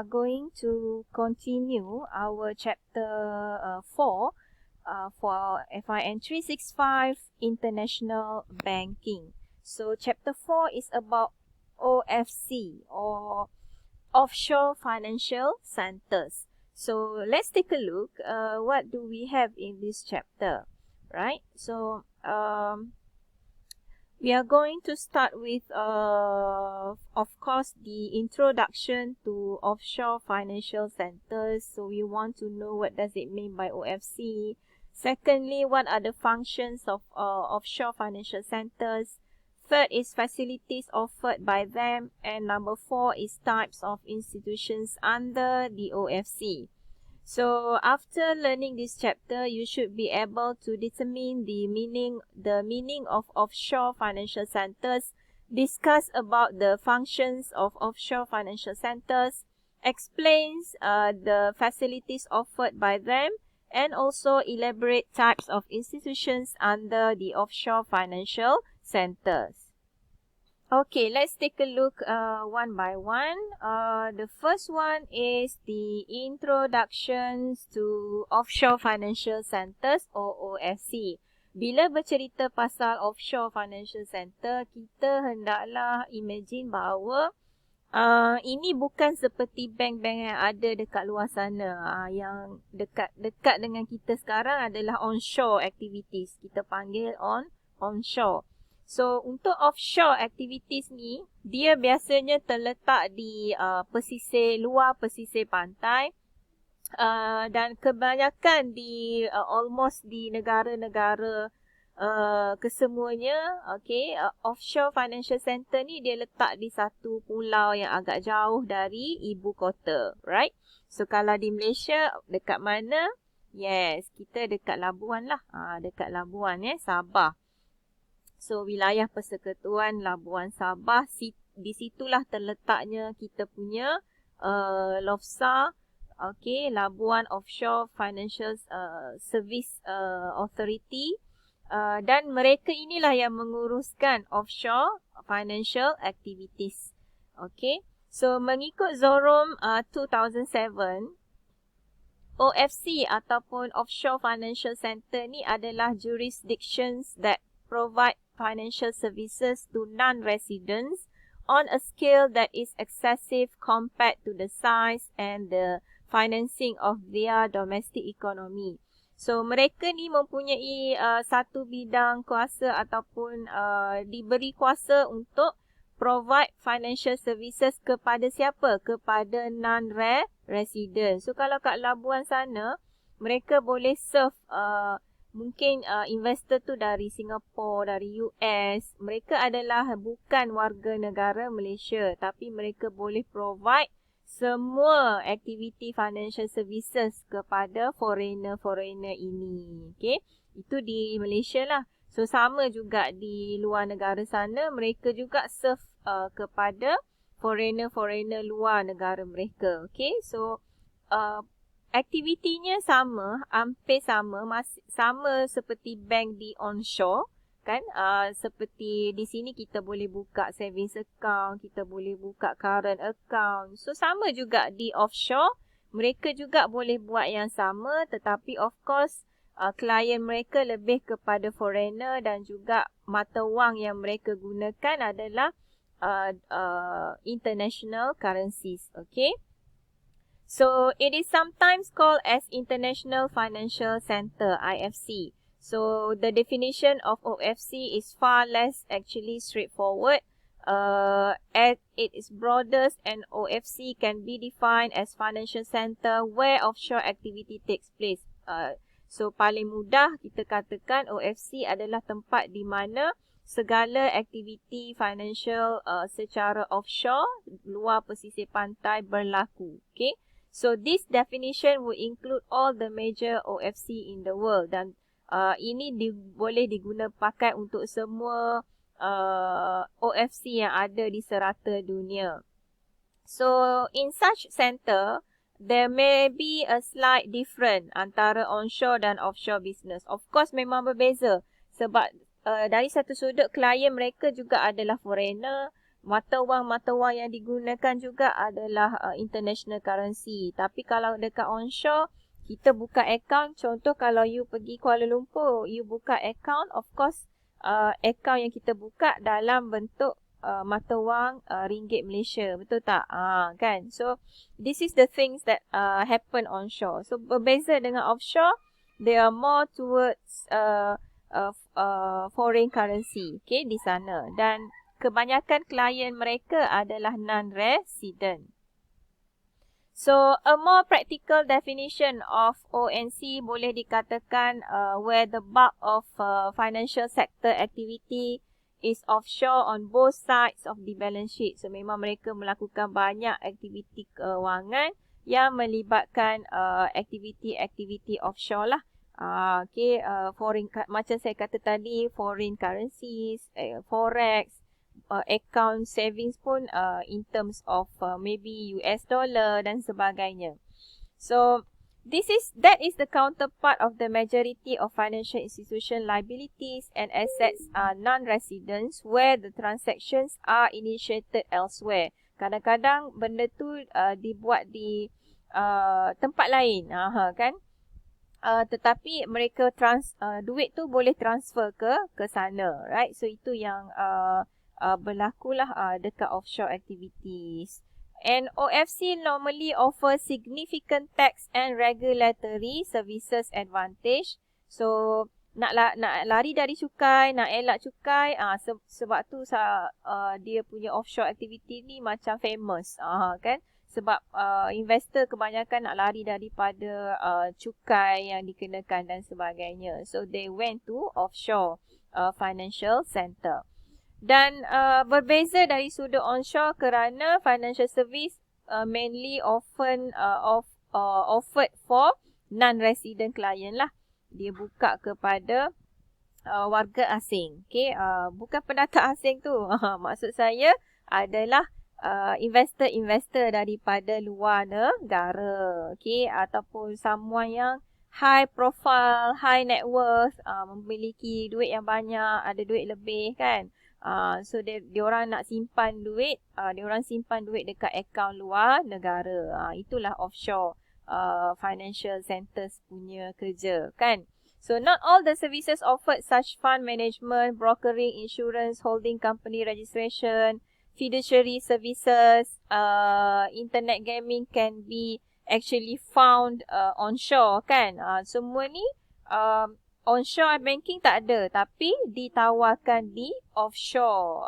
going to continue our chapter 4 for FIN365 International Banking. So chapter 4 is about OFC or Offshore Financial Centers. So let's take a look what do we have in this chapter, right? So we are going to start with, of course, the introduction to offshore financial centers. So we want to know what does it mean by OFC. Secondly, what are the functions of offshore financial centers? Third is facilities offered by them. And number 4 is types of institutions under the OFC. So after learning this chapter, you should be able to determine the meaning of offshore financial centers, discuss about the functions of offshore financial centers, explains the facilities offered by them, and also elaborate types of institutions under the offshore financial centers. Okay, let's take a look one by one. The first one is the introductions to offshore financial centers or OFC. Bila bercerita pasal offshore financial center, kita hendaklah imagine bahawa ini bukan seperti bank-bank yang ada dekat luar sana. Yang dekat dengan kita sekarang adalah onshore activities. Kita panggil onshore. So, untuk offshore activities ni, dia biasanya terletak di luar pesisir pantai dan kebanyakan di almost di negara-negara kesemuanya. Okay, offshore financial center ni dia letak di satu pulau yang agak jauh dari ibu kota, right? So, kalau di Malaysia, dekat mana? Yes, kita dekat Labuan lah. Dekat Labuan, Sabah. So, wilayah Persekutuan Labuan Sabah, di situlah terletaknya kita punya LOFSA, okay, Labuan Offshore Financial Service Authority, dan mereka inilah yang menguruskan offshore financial activities. Okay, so mengikut Zorom 2007, OFC ataupun Offshore Financial Center ni adalah jurisdictions that provide financial services to non-residents on a scale that is excessive compared to the size and the financing of their domestic economy. So, mereka ni mempunyai satu bidang kuasa ataupun diberi kuasa untuk provide financial services kepada siapa? Kepada non-resident. So, kalau kat Labuan sana, mereka boleh serve mungkin investor tu dari Singapura, dari US. Mereka adalah bukan warga negara Malaysia, tapi mereka boleh provide semua aktiviti financial services kepada foreigner ini. Okay, itu di Malaysia lah. So, sama juga di luar negara sana, mereka juga serve kepada foreigner luar negara mereka. Okay, so aktivitinya sama, hampir sama, sama seperti bank di onshore, kan? Seperti di sini kita boleh buka savings account, kita boleh buka current account. So, sama juga di offshore, mereka juga boleh buat yang sama, tetapi of course, klien mereka lebih kepada foreigner dan juga mata wang yang mereka gunakan adalah international currencies, okay? So, it is sometimes called as International Financial Center, IFC. So, the definition of OFC is far less actually straightforward. At its broadest, an OFC can be defined as financial center where offshore activity takes place. So, paling mudah kita katakan OFC adalah tempat di mana segala aktiviti financial secara offshore, luar pesisir pantai berlaku. Okay? So, this definition will include all the major OFC in the world dan ini boleh pakai untuk semua OFC yang ada di serata dunia. So, in such center, there may be a slight difference antara onshore dan offshore business. Of course, memang berbeza sebab dari satu sudut klien mereka juga adalah foreigner mata wang yang digunakan juga adalah international currency. Tapi kalau dekat onshore, kita buka account, contoh kalau you pergi Kuala Lumpur, you buka account, of course, account yang kita buka dalam bentuk mata wang ringgit Malaysia, betul tak? Kan? So, this is the things that happen onshore. So, berbeza dengan offshore, they are more towards foreign currency, okay, di sana. Dan kebanyakan klien mereka adalah non-resident. So, a more practical definition of ONC boleh dikatakan where the bulk of financial sector activity is offshore on both sides of the balance sheet. So, memang mereka melakukan banyak aktiviti kewangan yang melibatkan aktiviti-aktiviti offshore lah. Okay, foreign, macam saya kata tadi, foreign currencies, forex, account savings pun in terms of maybe US dollar dan sebagainya. So, that is the counterpart of the majority of financial institution liabilities and assets are non-residents where the transactions are initiated elsewhere. Kadang-kadang benda tu dibuat di tempat lain, kan? Tetapi mereka duit tu boleh transfer ke sana, right? So itu yang berlakulah dekat offshore activities. And OFC normally offers significant tax and regulatory services advantage. So, nak lari dari cukai, nak elak cukai, sebab tu dia punya offshore activity ni macam famous, kan? Sebab investor kebanyakan nak lari daripada cukai yang dikenakan dan sebagainya. So, they went to offshore financial center. Dan berbeza dari sudut onshore kerana financial service mainly often offered for non-resident client lah. Dia buka kepada warga asing. Okay, bukan pendatang asing tu. Maksud saya adalah investor-investor daripada luar negara. Okay, ataupun someone yang high profile, high net worth, memiliki duit yang banyak, ada duit lebih kan. So diorang nak simpan duit, diorang simpan duit dekat akaun luar negara. Itulah offshore financial centers punya kerja kan. So not all the services offered such fund management, brokering, insurance, holding company registration, fiduciary services, internet gaming can be actually found onshore kan. Semua ni onshore banking tak ada, tapi ditawarkan di offshore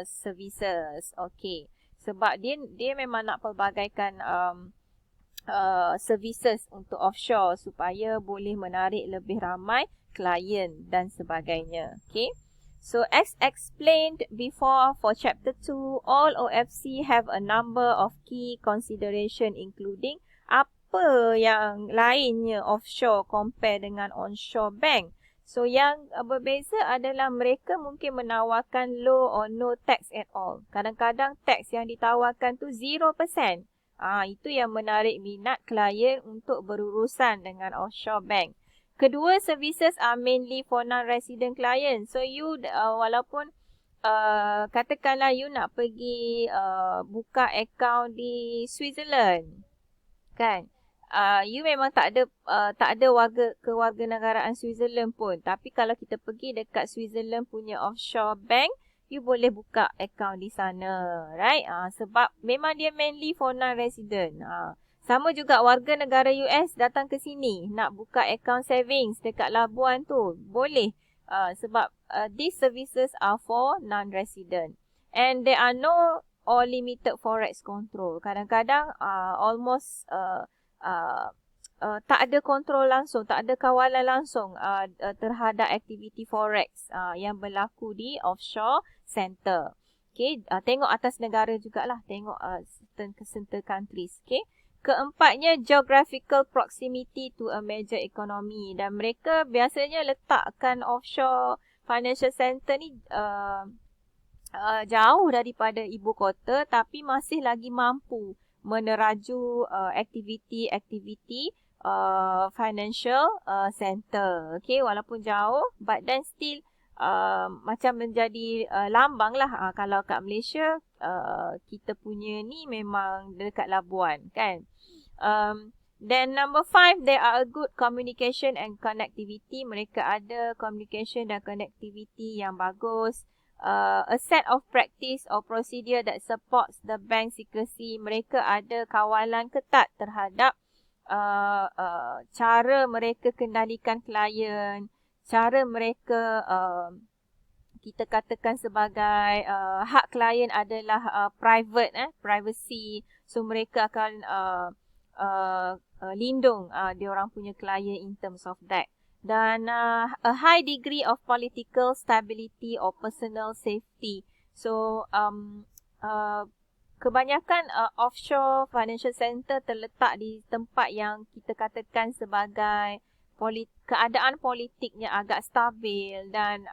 services. Okay. Sebab dia memang nak pelbagaikan services untuk offshore supaya boleh menarik lebih ramai klien dan sebagainya. Okay. So as explained before for chapter 2, all OFC have a number of key consideration including apa yang lainnya offshore compare dengan onshore bank. So yang berbeza adalah mereka mungkin menawarkan low or no tax at all. Kadang-kadang tax yang ditawarkan tu 0%. Itu yang menarik minat klien untuk berurusan dengan offshore bank. Kedua services are mainly for non-resident client. So you walaupun katakanlah you nak pergi buka account di Switzerland kan. You memang tak ada kewarganegaraan Switzerland pun. Tapi kalau kita pergi dekat Switzerland punya offshore bank, you boleh buka account di sana, right? Sebab memang dia mainly for non-resident. Sama juga warga negara US datang ke sini nak buka account savings dekat Labuan tu, boleh. Sebab these services are for non-resident. And there are no or limited forex control. Kadang-kadang almost tak ada kontrol langsung, tak ada kawalan langsung terhadap aktiviti forex yang berlaku di offshore center. Okay, tengok atas negara jugalah, tengok center countries. Okay, keempatnya geographical proximity to a major economy, dan mereka biasanya letakkan offshore financial center ni jauh daripada ibu kota tapi masih lagi mampu meneraju aktiviti-aktiviti financial center. Okay, walaupun jauh, but then still macam menjadi lambang lah. Kalau kat Malaysia, kita punya ni memang dekat Labuan kan. Then number 5, there are a good communication and connectivity. Mereka ada communication dan connectivity yang bagus. A set of practice or procedure that supports the bank secrecy. Mereka ada kawalan ketat terhadap cara mereka kendalikan klien, cara mereka kita katakan sebagai hak klien adalah privacy. So mereka akan lindung diorang punya klien in terms of that. Dan a high degree of political stability or personal safety. So kebanyakan offshore financial center terletak di tempat yang kita katakan sebagai keadaan politiknya agak stabil dan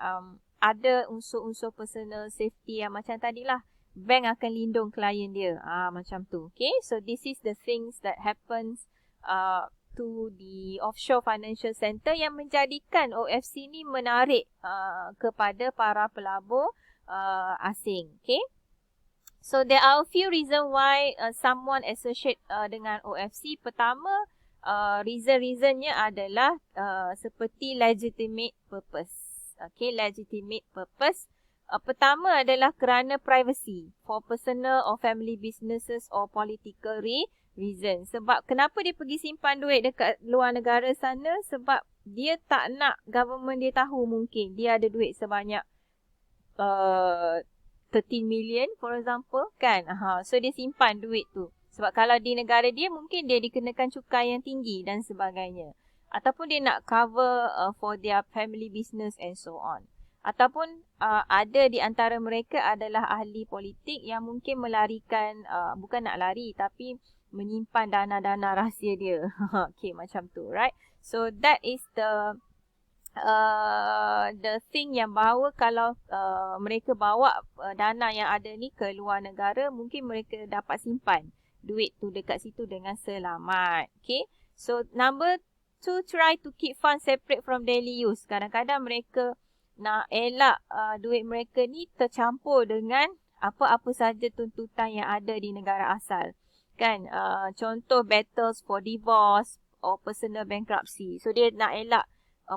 ada unsur-unsur personal safety yang macam tadilah, bank akan lindung klien dia. Macam tu. Okay, so this is the things that happens to the offshore financial center yang menjadikan OFC ni menarik kepada para pelabur asing. Okay, so there are a few reasons why someone associate dengan OFC. Pertama, reason-reasonnya adalah seperti legitimate purpose. Okay, legitimate purpose. Pertama adalah kerana privacy for personal or family businesses or political reason. Sebab kenapa dia pergi simpan duit dekat luar negara sana? Sebab dia tak nak government dia tahu mungkin dia ada duit sebanyak 13 million for example kan. So dia simpan duit tu. Sebab kalau di negara dia mungkin dia dikenakan cukai yang tinggi dan sebagainya. Ataupun dia nak cover for their family business and so on. Ataupun ada di antara mereka adalah ahli politik yang mungkin melarikan, bukan nak lari tapi menyimpan dana-dana rahsia dia. Okay, macam tu, right? So that is the thing yang bahawa kalau mereka bawa dana yang ada ni ke luar negara, mungkin mereka dapat simpan duit tu dekat situ dengan selamat. Okay, so number 2, try to keep funds separate from daily use. Kadang-kadang mereka nak elak duit mereka ni tercampur dengan apa-apa saja tuntutan yang ada di negara asal. Kan, contoh battles for divorce or personal bankruptcy. So dia nak elak,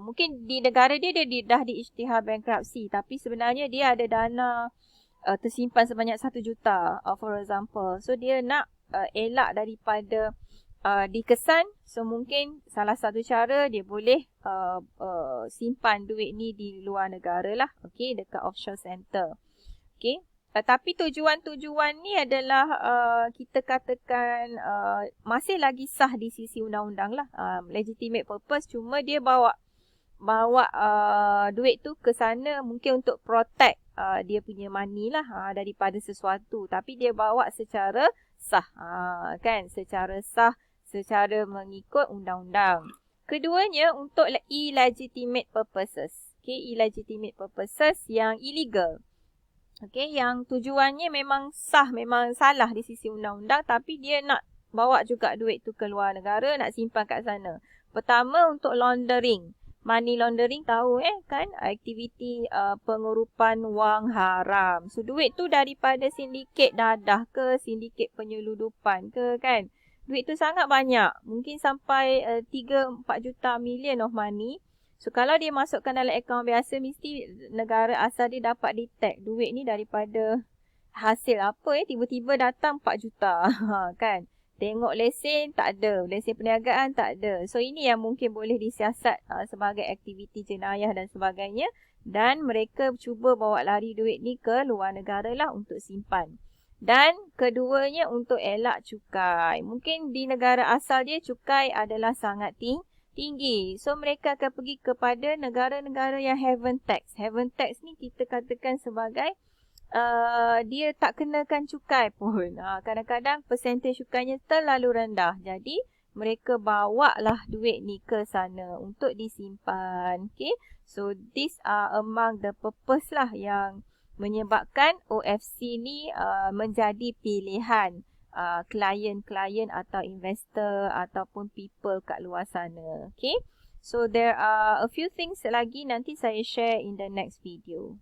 mungkin di negara dia dah diisytihar bankruptcy, tapi sebenarnya dia ada dana tersimpan sebanyak 1 juta for example. So dia nak elak daripada dikesan. So mungkin salah satu cara dia boleh simpan duit ni di luar negara lah. Okay, dekat offshore center. Okay, tapi tujuan-tujuan ni adalah kita katakan masih lagi sah di sisi undang-undang lah. Legitimate purpose, cuma dia bawa duit tu ke sana mungkin untuk protect dia punya money lah daripada sesuatu. Tapi dia bawa secara sah. Kan, secara sah, secara mengikut undang-undang. Keduanya untuk illegitimate purposes. Okay, illegitimate purposes yang illegal. Okay, yang tujuannya memang sah, memang salah di sisi undang-undang, tapi dia nak bawa juga duit tu ke luar negara, nak simpan kat sana. Pertama, untuk laundering. Money laundering tahu kan, aktiviti pengurupan wang haram. So duit tu daripada sindiket dadah ke, sindiket penyeludupan ke kan. Duit tu sangat banyak. Mungkin sampai 3-4 juta million of money. So kalau dia masukkan dalam akaun biasa, mesti negara asal dia dapat detect duit ni daripada hasil apa tiba-tiba datang 4 juta kan. Tengok lesen tak ada, lesen perniagaan tak ada. So ini yang mungkin boleh disiasat sebagai aktiviti jenayah dan sebagainya. Dan mereka cuba bawa lari duit ni ke luar negara lah untuk simpan. Dan keduanya untuk elak cukai. Mungkin di negara asal dia cukai adalah sangat tinggi. So mereka akan pergi kepada negara-negara yang haven tax. Haven tax ni kita katakan sebagai dia tak kenakan cukai pun. Kadang-kadang persentage cukainya terlalu rendah. Jadi mereka bawa lah duit ni ke sana untuk disimpan. Okay. So these are among the purpose lah yang menyebabkan OFC ni menjadi pilihan klien-klien atau investor ataupun people kat luar sana. Okay. So there are a few things lagi nanti saya share in the next video.